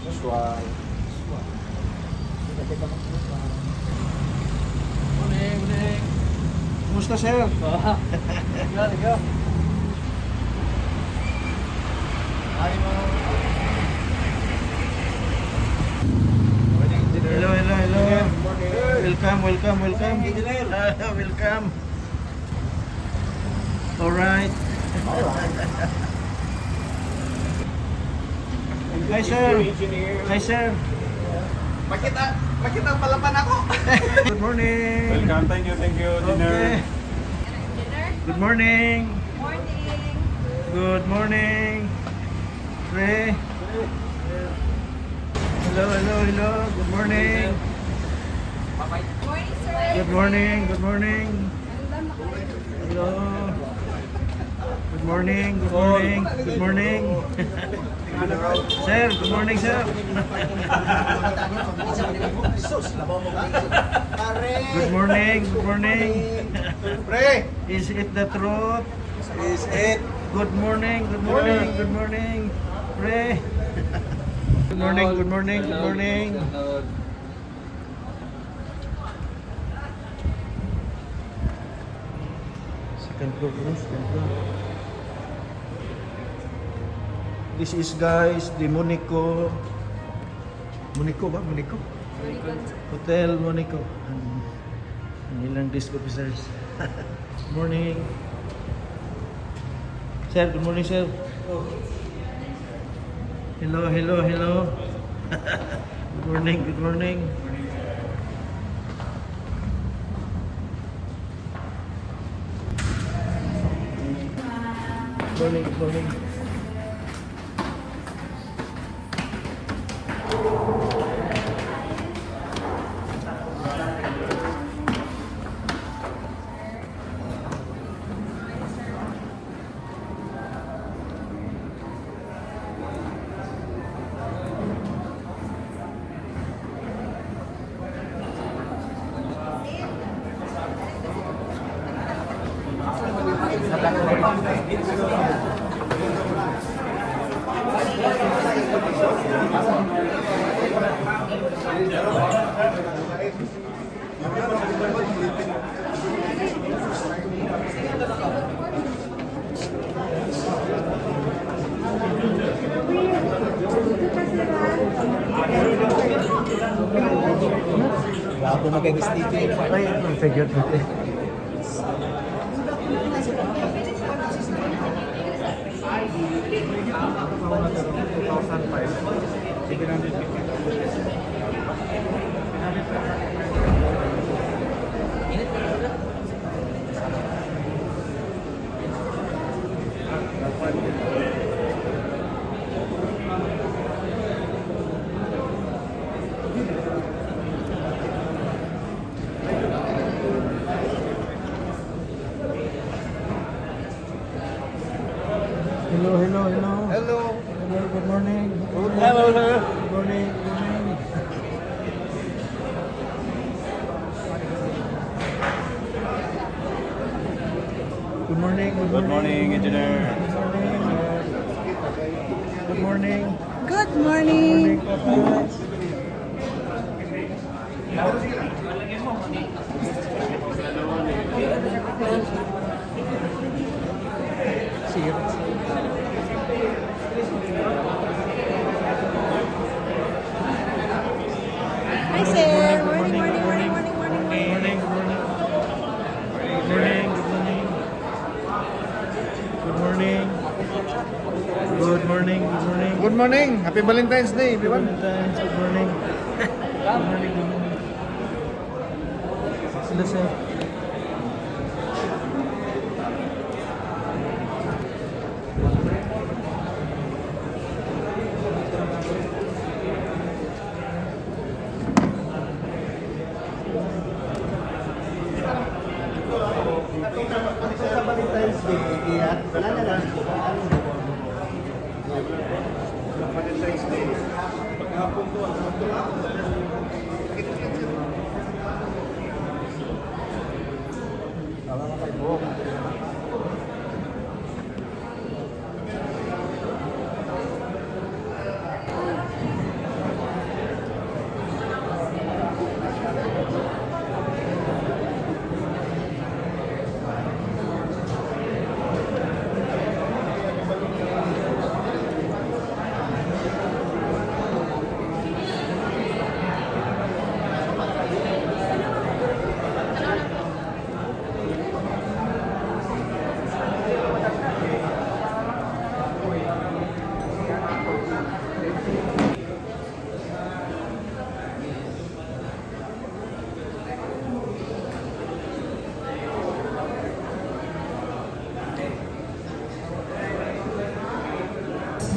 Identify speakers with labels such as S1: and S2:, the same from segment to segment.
S1: This one.
S2: Morning, morning.
S1: Kumusta, sir?
S2: Liga. Ay mo.
S1: Hello, hello, hello.
S2: Morning.
S1: Welcome, welcome, welcome.
S2: Engineer.
S1: Welcome. Alright. Hi, sir. Hi, sir.
S2: Makita palaban ako.
S1: Good morning.
S3: Welcome, thank you, dinner.
S1: Okay. Good morning.
S4: Morning.
S1: Good morning. Pre. Hello, hello, hello. Good morning.
S4: Morning, sir.
S1: Good morning. Good morning. Hello. Good morning. Good morning. Good morning. Sir, good morning, sir. Good morning. Good morning.
S2: Pre,
S1: Is it the truth?
S2: is it?
S1: Good morning. Good morning. Good morning. Pre. Good morning. Good morning. Good morning. Second floor, bro. Second floor. This is, guys, the Monaco. Monaco ba? Monaco? Hotel Monaco. Ang ilang desk officers. Good morning. Sir, good morning, sir. Hello, hello, hello. Good morning, good morning. Good morning, good morning.
S2: Ako mag-guest dito.
S1: Ay, figure dito. Hello, hello, hello.
S2: Hello.
S1: Hello, good morning.
S2: Hello, sir.
S1: Good morning, good morning. Good morning,
S3: Good morning, engineer.
S1: Good morning.
S4: Good
S1: Good morning, Papa.
S4: Hi, sir. Morning, morning, morning, morning, morning, morning.
S1: Morning, good morning. Good morning, good morning. Good morning. Good morning, good morning.
S2: Good morning. Happy Valentine's Day, everyone.
S1: Valentine's, good morning. Good morning, good morning. Sila, sir.
S2: Sa Valentine's Day, wala na lang. Valentine's Day. Paghapon to,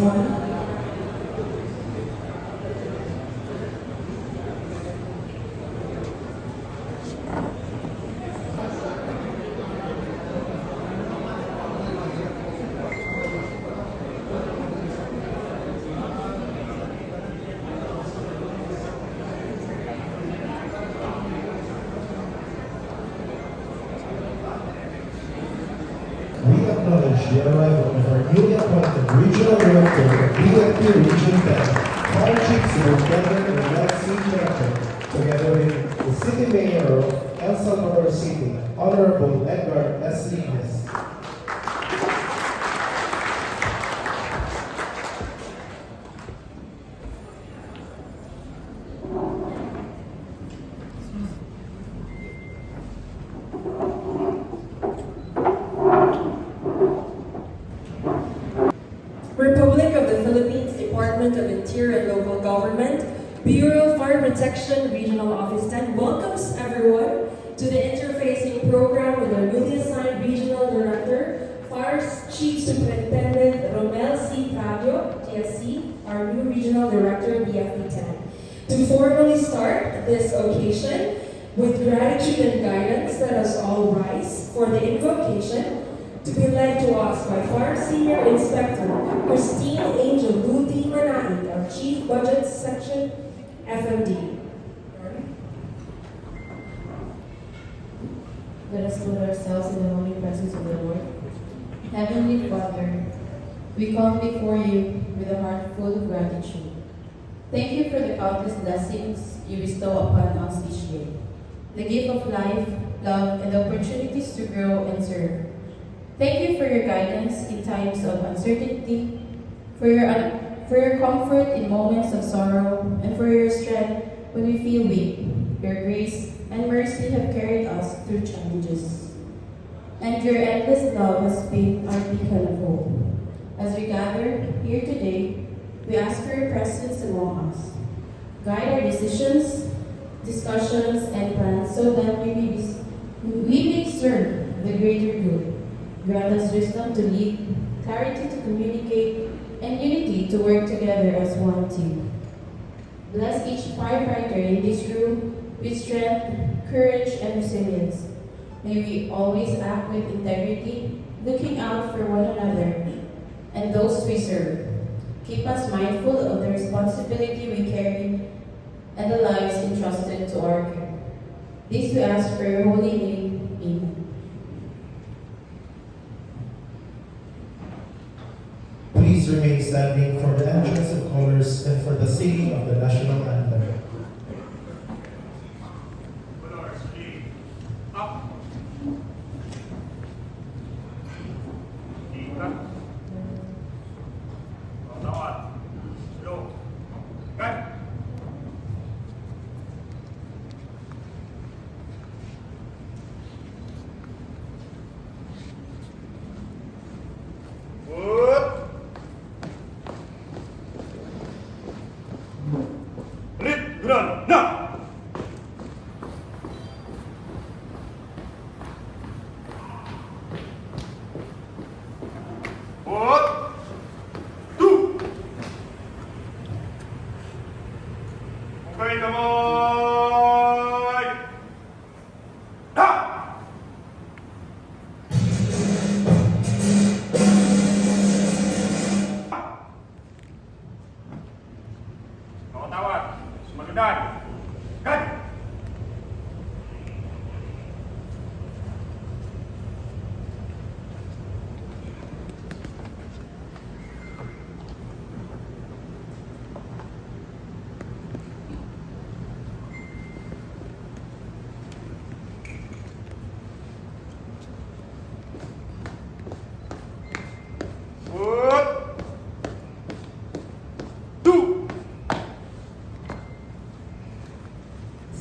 S5: one.
S6: We acknowledge the arrival of our newly appointed Regional Director of BFP Region 10, Fire Chief Superintendent and Vaccine Director, together with the City Mayor of El Salvador City, Honorable Edgar S. Lignes.
S5: Republic of the Philippines Department of Interior and Local Government, Bureau of Fire Protection Regional Office 10 welcomes everyone to the interfacing program with our newly assigned Regional Director, Fire Chief Superintendent Romel C. Fabio, TSC, our new Regional Director, BFP 10. To formally start this occasion, with gratitude and guidance, let us all rise for the invocation to be led to us by Fire Senior Inspector Christine Angel Ludi Manait, our Chief Budget Section FMD.
S7: Let us put ourselves in the holy presence of the Lord. Heavenly Father, we come before you with a heart full of gratitude. Thank you for the countless blessings you bestow upon us each day. The gift of life, love, and the opportunities to grow and serve. Thank you for your guidance in times of uncertainty, for your comfort in moments of sorrow, and for your strength when we feel weak. Your grace and mercy have carried us through challenges. And your endless love has been our beacon of hope. As we gather here today, we ask for your presence among us. Guide our decisions, discussions, and plans so that we may serve the greater good. Grant us wisdom to lead, clarity to communicate, and unity to work together as one team. Bless each firefighter in this room with strength, courage, and resilience. May we always act with integrity, looking out for one another and those we serve. Keep us mindful of the responsibility we carry and the lives entrusted to our care. This we ask for your holy name. Amen.
S6: Please remain standing for the entrance of colors and for the singing of the national anthem.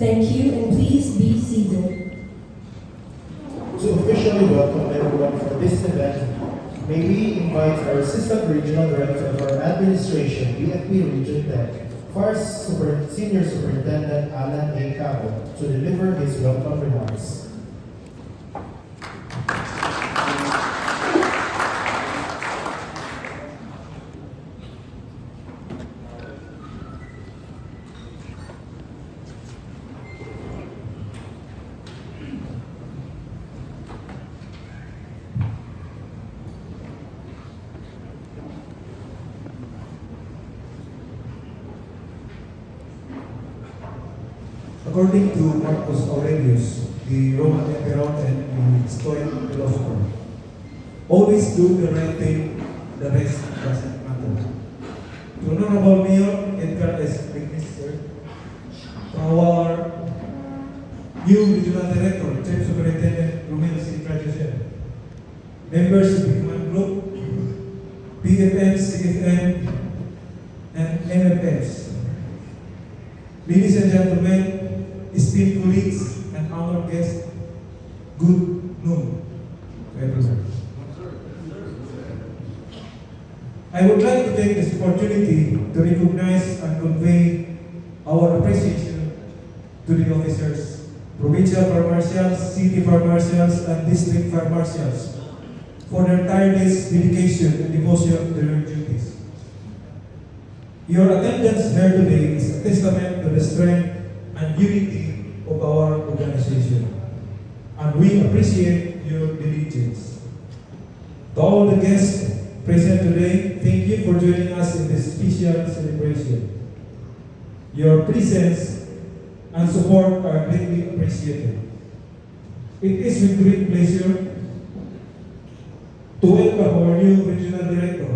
S5: Thank you, and please be seated.
S6: To officially welcome everyone for this event, may we invite our Assistant Regional Director of our Administration, BFP Region 10, Senior Superintendent Alan A. Cabo, to deliver his welcome remarks.
S8: According to Marcus Aurelius, the Roman emperor and the Stoic philosopher, always do the right thing, the rest doesn't matter. To Honorable Mayor Edgar S. Minister, to our new Regional Director, Chief Superintendent Romel C. Trajusen, members of the Command Group, PFMs, CFM, and MFMs. Ladies and gentlemen, esteemed colleagues and honored guests, good noon to everyone. I would like to take this opportunity to recognize and convey our appreciation to the officers, provincial fire marshals, city fire marshals, and district fire marshals for their tireless dedication and devotion to their duties. Your attendance here today is a testament to the strength and unity of our organization, and we appreciate your diligence. To all the guests present today, thank you for joining us in this special celebration. Your presence and support are greatly appreciated. It is with great pleasure to welcome our new Regional Director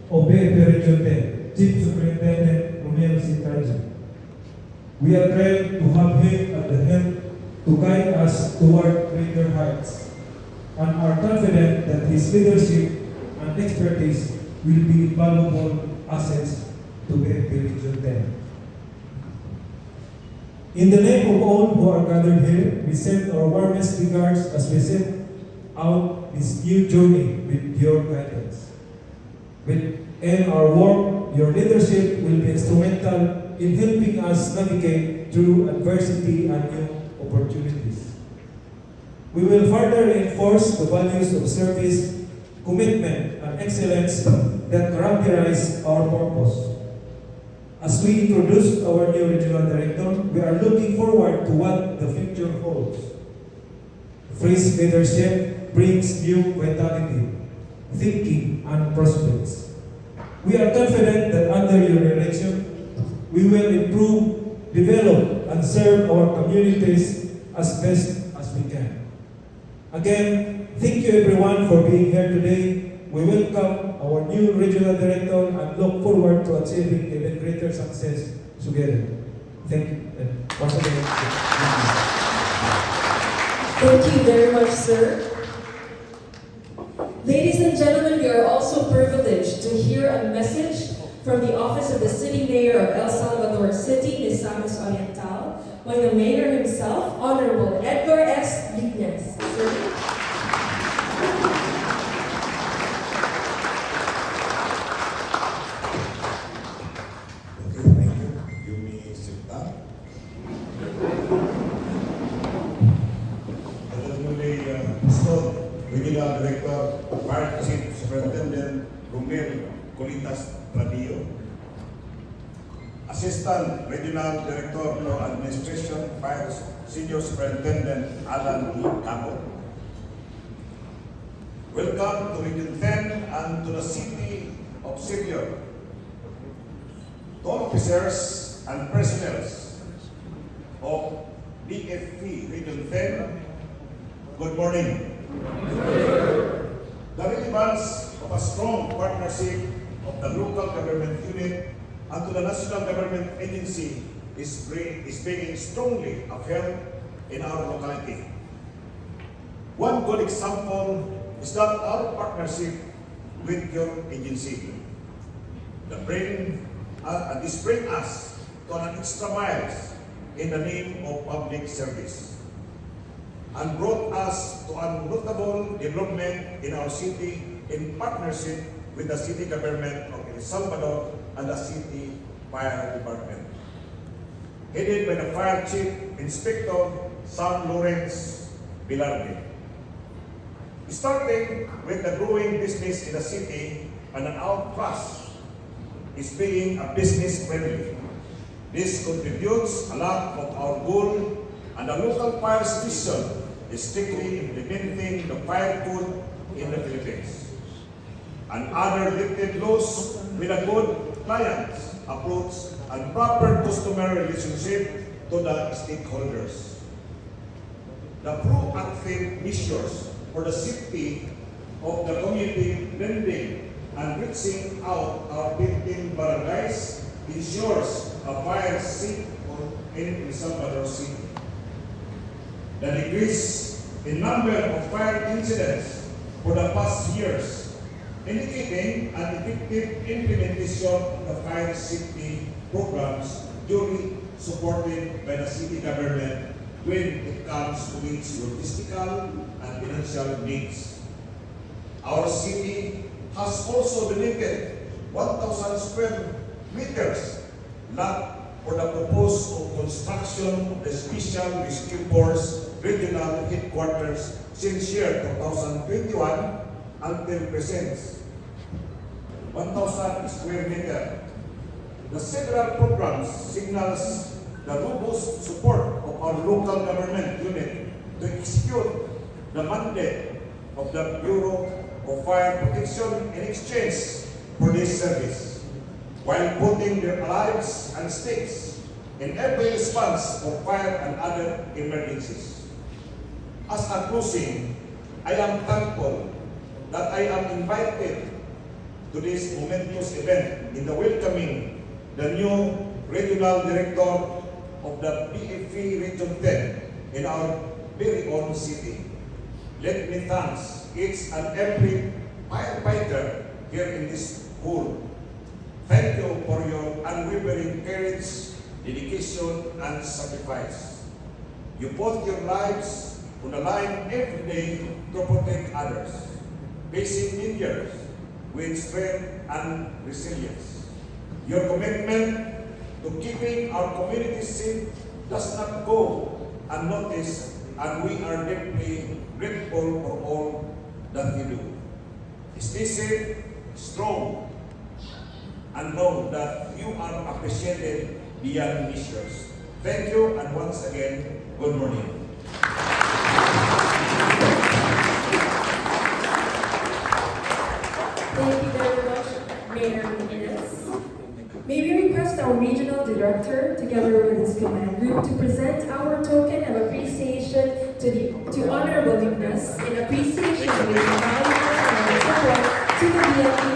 S8: of BFP Region 10, Chief Superintendent Romel C. Trajusen. We are thrilled to have him at the helm to guide us toward greater heights, and are confident that his leadership and expertise will be valuable assets to BFP Region 10. In the name of all who are gathered here, we send our warmest regards as we set out this new journey with your guidance. In our work, your leadership will be instrumental in helping us navigate through adversity and new opportunities. We will further reinforce the values of service, commitment, and excellence that characterize our purpose. As we introduce our new Regional Director, we are looking forward to what the future holds. Fresh leadership brings new vitality, thinking, and prospects. We are confident that under your direction, we will improve, develop, and serve our communities as best as we can. Again, thank you everyone for being here today. We welcome our new Regional Director and look forward to achieving even greater success together. Thank you. And once again,
S5: Thank you very much, sir. Ladies and gentlemen, we are also privileged to hear a message from the Office of the City Mayor of El Salvador City, Misamis Oriental, by the Mayor himself, Honorable Edgar S. Lignes. Sir?
S9: Regional Director, Fire Chief Superintendent Romel Colitas Tradio, Assistant Regional Director for Administration, Fire Senior Superintendent Alan E. Cabo. Welcome to Region 10 and to the City of Sirio. To all officers and personnel of BFP Region 10, good morning. The relevance of a strong partnership of the local government unit and to the national government agency is being strongly upheld in our locality. One good example is that our partnership with your agency. This brings us to an extra miles in the name of public service, and brought us to a notable development in our city in partnership with the city government of El Salvador and the city fire department, headed by the Fire Chief Inspector Sam Lawrence Bilarde. Starting with the growing business in the city and an outcast is being a business friendly. This contributes a lot of our goal, and the local fire station is strictly implementing the fire code in the Philippines and other lifted laws with a good client approach and proper customer relationship to the stakeholders. The proactive measures for the safety of the community blending and reaching out our 15 barangays ensures a fire safe in Salvador City. The decrease in number of fire incidents for the past years, indicating an effective implementation of the fire safety programs duly supported by the city government when it comes to its logistical and financial needs. Our city has also donated 1,000 square meters lot for the proposed construction of the Special Rescue Force Regional Headquarters since year 2021 until present. 1,000 square meter. The several programs signals the robust support of our local government unit to execute the mandate of the Bureau of Fire Protection in exchange for this service, while putting their lives and stakes in every response of fire and other emergencies. As a closing, I am thankful that I am invited to this momentous event in the welcoming the new Regional Director of the PFP Region 10 in our very own city. Let me thank each and every firefighter here in this hall. Thank you for your unwavering courage, dedication, and sacrifice. You put your lives on the line every day to protect others, facing dangers with strength and resilience. Your commitment to keeping our community safe does not go unnoticed, and we are deeply grateful for all that you do. Stay safe, strong, and know that you are appreciated beyond measures. Thank you, and once again, good morning.
S5: Thank you very much, Mayor Menendez. May we request our Regional Director, together with his command group, to present our token of appreciation to Honorable Ignas in appreciation of his valuable and support to the BFP